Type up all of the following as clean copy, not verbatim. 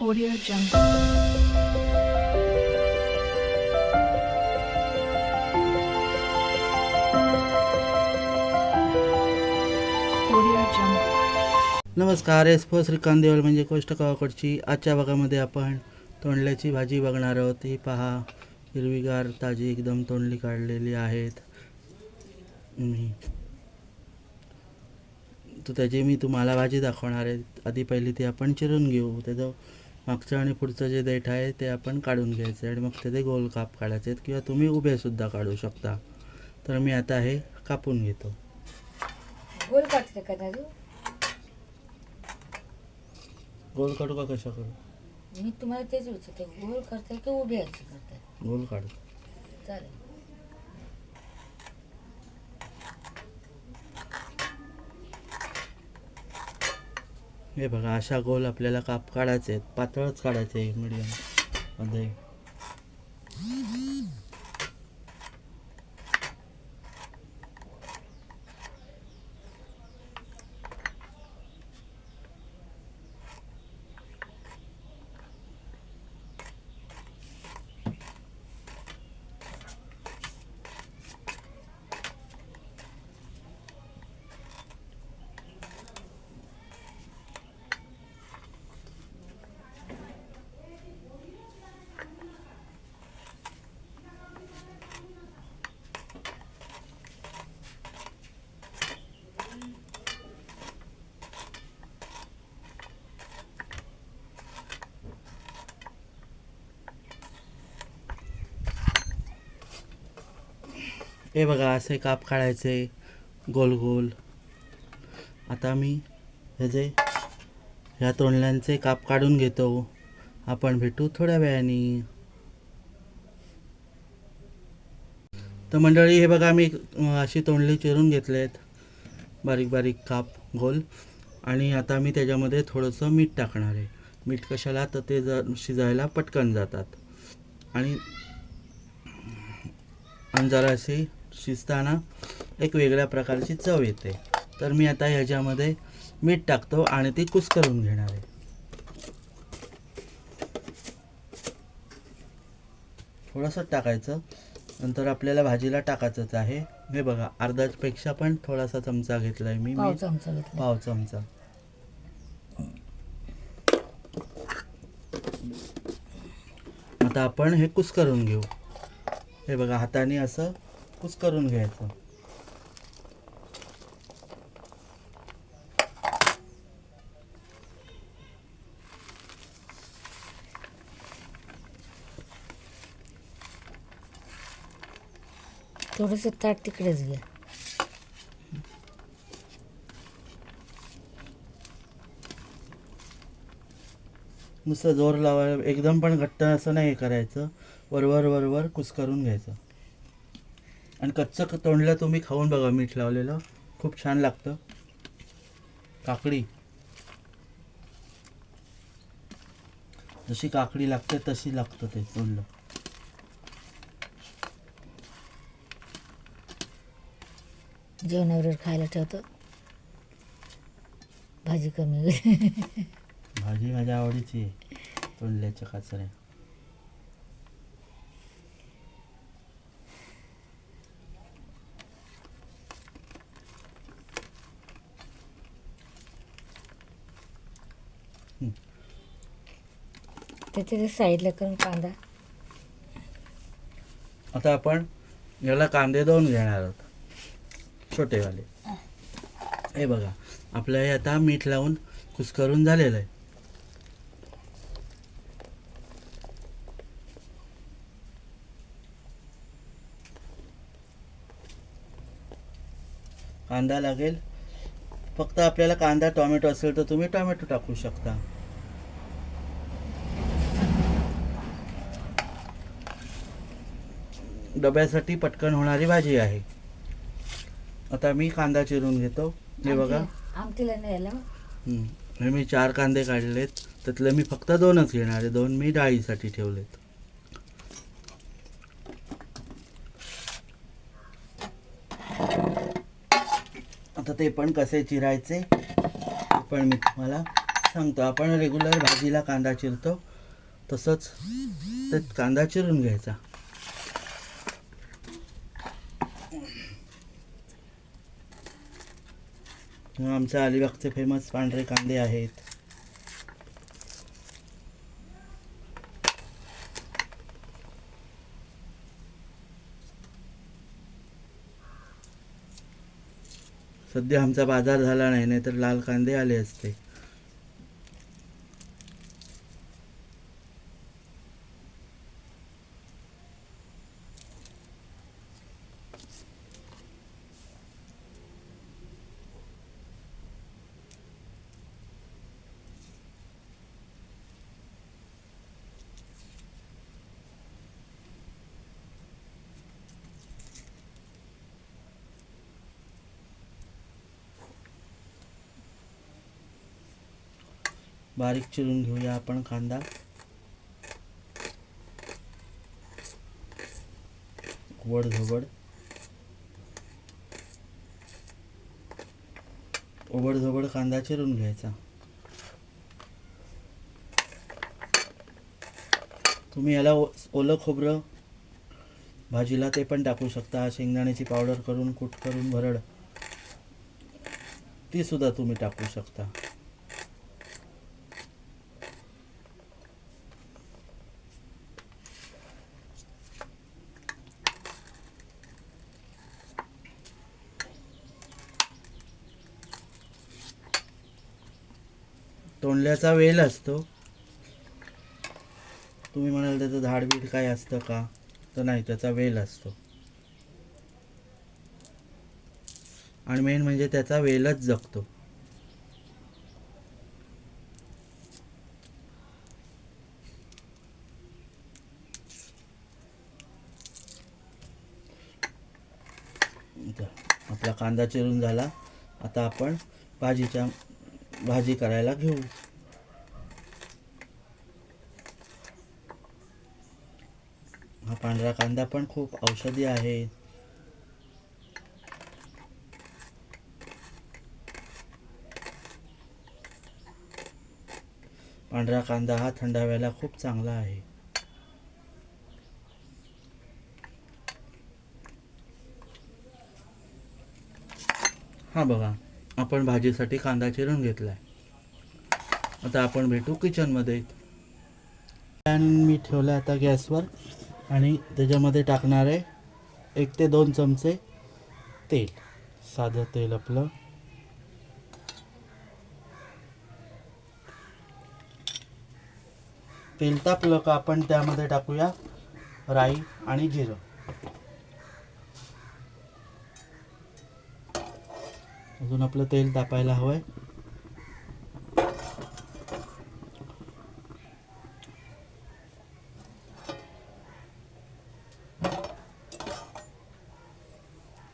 Audio Jungle. Audio Jungle. नमस्कार. एसपो श्रीकांत देवल म्हणजे कोष्ट गावाकडची. आजच्या भागामध्ये आपण तोंडल्याची भाजी बघणार आहोत. ही पहा, हिरवीगार ताजी एकदम तोंडली काढलेली आहेत. तर त्याची मी तुम्हाला भाजी दाखवणार आहे. आधी पहिली ती आपण चिरून घेऊ. त्याचं मागचं आणि पुढचं जे देठ आहे ते आपण काढून घ्यायचं आणि मग त्याचे गोल काप काढायचे आहेत किंवा तुम्ही उभेसुद्धा काढू शकता. तर मी आता हे कापून घेतो. गोल काटते का दादू? गोल काढू का कशा करू? मी तुम्हाला तेच विचारते, गोल करताय की उभे यायची करताय? गोल काढू. चालेल. हे बघा, अशा गोल आपल्याला काप काढायचे आहेत. पातळच काढायचे आहे मीडियम मध्ये. हे बघा, असे काप काढायचे गोल गोल. आता मी ह्या तोंडल्यांचे काप काढून घेतो. आपण भेटू थोड्या वेळाने. तर मंडळी, हे बघा, मी अशी तोंडली चिरून घेतलेत, बारीक बारीक काप गोल. आणि आता मी त्याच्यामध्ये थोडंसं मीठ टाकणार आहे. मीठ कशाला? तर ते शिजायला पटकन जातात आणि जरा अशी शिजताना एक वेगळ्या प्रकारची चव येते. तर मी आता ह्याच्यामध्ये मीठ टाकतो आणि ती कुस्करून घेणार आहे. थोडंसं टाकायचं, नंतर आपल्याला भाजीला टाकायचंच आहे. हे बघा, अर्धापेक्षा पण थोडासा चमचा घेतला आहे मी. पाव चमचा घेतला. पाव चमचा. आता आपण हे कुस्करून घेऊ. हे बघा, हाताने असं कुस्करून घ्यायचं. थोडंसं ताट तिकडेच घ्या. नुसतं जोर लावायला, एकदम पण घट्ट असं नाही करायचं. वरवर वरवर कुस्करून घ्यायचं. आणि कच्चं तोंडलं तुम्ही खाऊन बघा, मीठ लावलेलं खूप छान लागतं. काकडी जशी काकडी लागते तशी लागतं ते तोंडलं. जेवणाबरोबर खायला ठेवतो. भाजी कमी होईल. भाजी माझ्या आवडीची आहे, तोंडल्याच्या काचऱ्या. त्याच्या साईडला करून कांदा. आता आपण याला कांदे 2 घेणार आहोत, छोटेवाले. हे बघा, आपलं हे आता मीठ लावून कुस्करून झालेलं आहे. कांदा लागेल. फक्त आपल्याला कांदा, टोमॅटो असेल तर तुम्ही टोमॅटो टाकू शकता. डब्यासाठी पटकन होणारी भाजी आहे. आता मी कांदा चिरून घेतो. हे बघा, आमटीला न्यायला. हे मी 4 कांदे काढलेत. त्यातले मी फक्त 2च घेणार आहे. 2 मी डाळीसाठी ठेवलेत. आता ते पण कसे चिरायचे पण मी तुम्हाला सांगतो, आपण रेग्युलर भाजीला कांदा चिरतो तसंच ते कांदा चिरून घ्यायचा. मग आमच्या अलिबागचे फेमस पांढरे कांदे आहेत. सध्या आमचा बाजार झाला नाही तर लाल कांदे आले असते. बारीक चिरून घेऊया आपण कांदा. ओबड कांदा चिरून घ्यायचा. तुम्ही याला ओलं खोबरं भाजीला ते पण टाकू शकता. शेंगदाण्याची पावडर करून कूट करून भरड ती सुद्धा तुम्ही टाकू शकता. तोंडल्याचा वेल असतो. तुम्ही म्हणाल त्याचं झाडबीड काय असतं का, तर नाही, त्याचा वेल असतो. आणि मेन म्हणजे त्याचा वेलच जगतो. आपला कांदा चिरून झाला. आता आपण भाजी करायला घेऊ. हा पांढरा कांदा पण खूप औषधी आहे. पांढरा कांदा हा थंडाव्याला खूप चांगला आहे. हा बघा, आपण भाजीसाठी कांदा चिरून घेतलाय. आता आपण भेटू किचनमध्ये. पॅन मी ठेवला आता गॅसवर आणि त्याच्यामध्ये टाकणार आहे 1 ते 2 चमचे तेल. साधं तेल आपलं. तेल तापलं का आपण त्यामध्ये टाकूया राई आणि जिरं. अजून आपलं तेल तापायला हवंय.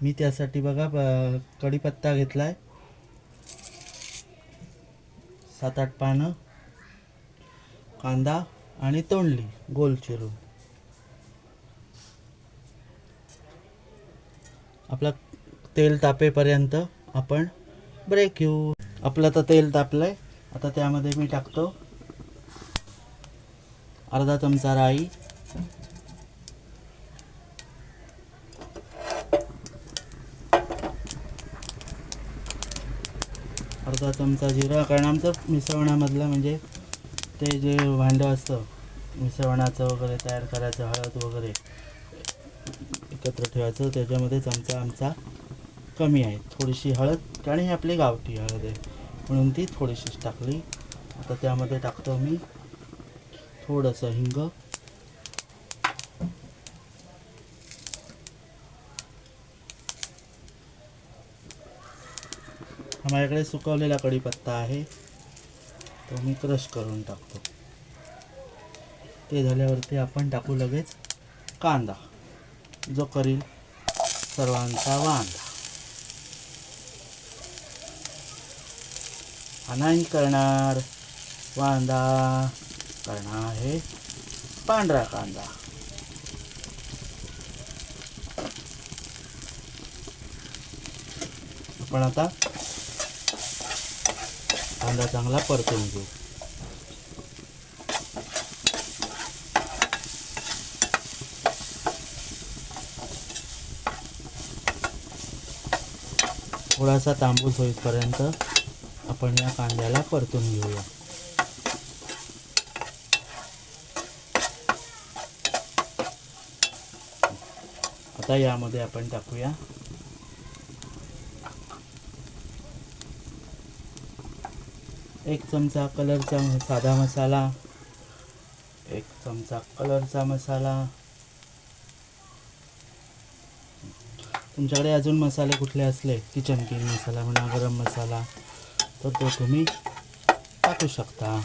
मी त्यासाठी बघा कढीपत्ता घेतलाय 7-8 पानं, कांदा आणि तोंडली गोल चिरून. आपला तेल तापेपर्यंत आपण ब्रेक घेऊ. आपलं तर तेल तापलंय. आता त्यामध्ये मी टाकतो अर्धा चमचा राई, अर्धा चमचा जिरा. कारण आमचं मिसळणामधलं म्हणजे ते जे भांडं असतं मिसळणाचं वगैरे तयार करायचं, हळद वगैरे एकत्र ठेवायचं, त्याच्यामध्ये चमचा आमचा कमी आहे. थोडीशी हळद, आणि ही आपली गावठी हळद आहे म्हणून ती थोडीशीच टाकली. आता त्यामध्ये टाकतो मी थोडंसं हिंग, माझ्याकडे सुकवलेला कढीपत्ता आहे तो मी क्रश करून टाकतो. ते झाल्यावरती आपण टाकू लगेच कांदा, जो करील सर्वांचा वांदा. हा नाही करणार वांदा, करणार आहे पांढरा कांदा. आपण आता कांदा चांगला परतून घेऊ. थोडासा तांबूस होईपर्यंत आपण या कांद्याला परतून घेऊया. आता यामध्ये आपण टाकूया एक चमचा कलरचा साधा मसाला, एक चमचा कलरचा मसाला. तुमच्याकडे अजून मसाले कुठले असले, किचन किंग मसाला म्हणा, गरम मसाला, तर तो तुम्ही टाकू शकता.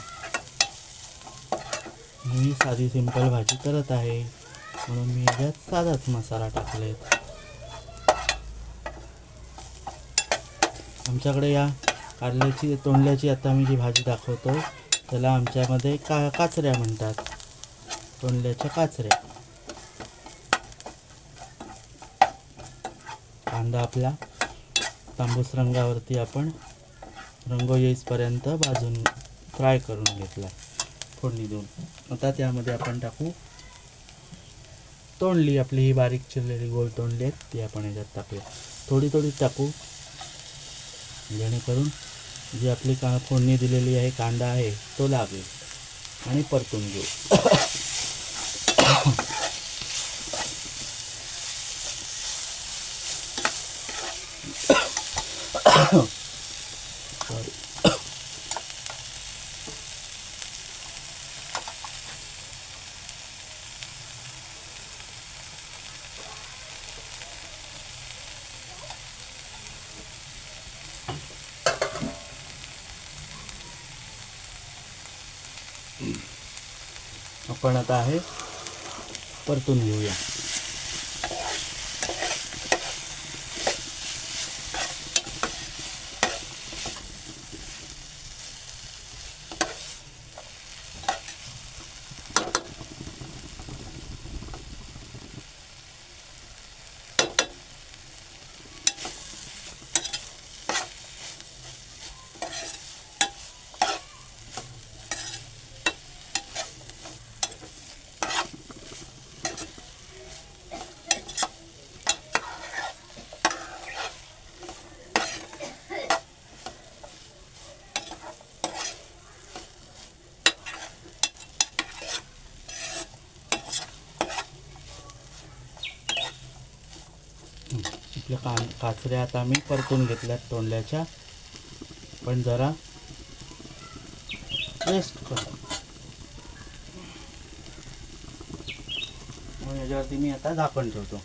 मी साधी सिंपल भाजी करत आहे म्हणून मी याच्यात साधाच मसाला टाकलेत. आमच्याकडे या कारल्याची तोंडल्याची आता मी जी भाजी दाखवतो त्याला आमच्यामध्ये काचऱ्या म्हणतात, तोंडल्याच्या काचऱ्या. कांदा आपला तांबूस रंगावरती आपण रंग येईपर्यंत भाजून फ्राय करून घेतला फोडणी देऊन. आता त्यामध्ये आपण टाकू तोंडली, आपली ही बारीक चिरलेली गोल तोंडली आहेत ती आपण याच्यात टाकूया. थोडी थोडी टाकू जेणेकरून जी आपली फोडणी दिलेली आहे कांदा आहे तो लागेल आणि परतून घेऊ. आपण आता आहे परतून घेऊया. आपल्या काचऱ्या आता मी परतून घेतल्यात तोंडल्याच्या, पण जरा रेस्ट करू. मग याच्यावरती मी आता झाकण ठेवतो.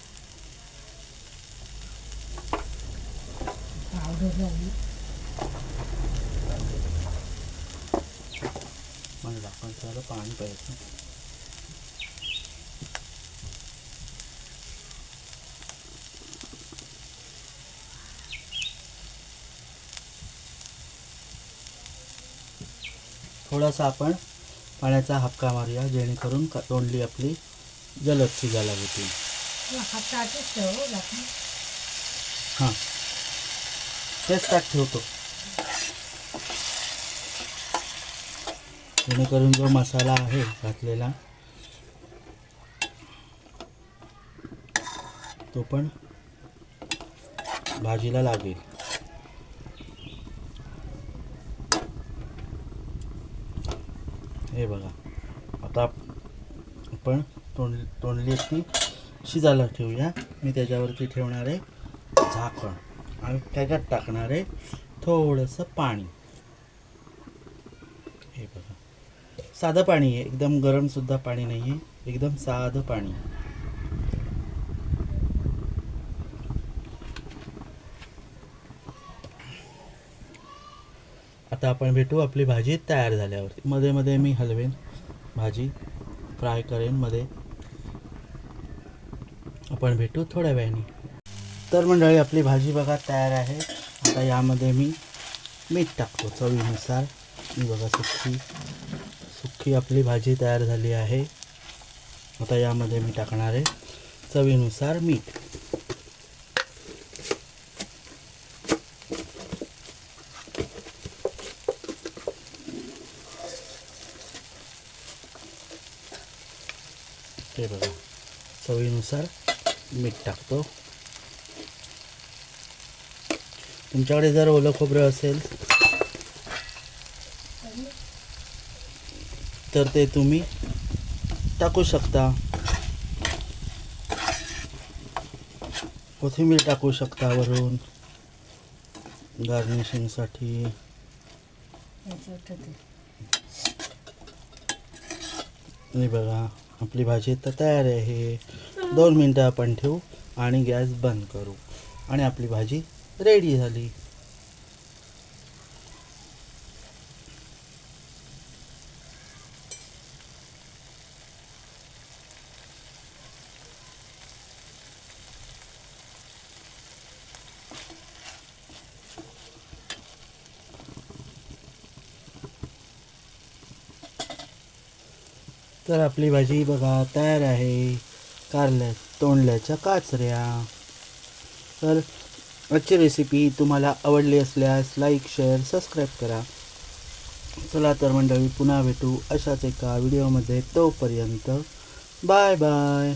मला झाकण ठेवायला पाणी पाहिजे. थोडासा आपण पाण्याचा हापका मारूया जेणेकरून तोंडली आपली जलद शिजायला होती. हां तेच ताट ठेवतो जेणेकरून जो मसाला आहे घातलेला तो पण भाजीला लागेल. हे बघा आता आपण तोंडली ती शिजायला ठेवूया. मी त्याच्यावरती ठेवणार आहे झाकण आणि त्याच्यात टाकणार आहे थोडंसं पाणी. हे बघा साधं पाणी आहे, एकदम गरम सुद्धा पाणी नाही आहे, एकदम साधं पाणी. आता आपण भेटू आपली भाजी तयार झाल्यावरती. मध्ये मध्ये मी हलवेन, भाजी फ्राय करेन मध्ये. आपण भेटू थोड्या वेळाने. तर मंडळी आपली भाजी बघा तयार आहे. आता यामध्ये मी मीठ टाकतो चवीनुसार. मी बघा सुक्की आपली भाजी तयार झाली आहे. आता यामध्ये मी टाकणार आहे चवीनुसार मीठ. हे बघा, चवीनुसार मीठ टाकतो. तुमच्याकडे जर ओलं खोबरं असेल तर ते तुम्ही टाकू शकता. कोथिंबीर टाकू शकता वरून गार्निशिंगसाठी. आणि बघा, आपली भाजी तर तयार आहे. 2 मिनटं आपण ठेवू आणि गॅस बंद करू आणि आपली भाजी रेडी झाली. तर आपली भाजी बघा तयार आहे. तोंडल्याच्या काचऱ्या. तर आजची रेसिपी तुम्हाला आवडली असल्यास लाईक, शेअर, सबस्क्राईब करा. चला तर मंडळी, पुन्हा भेटू अशाच एका व्हिडिओमध्ये. तोपर्यंत बाय बाय.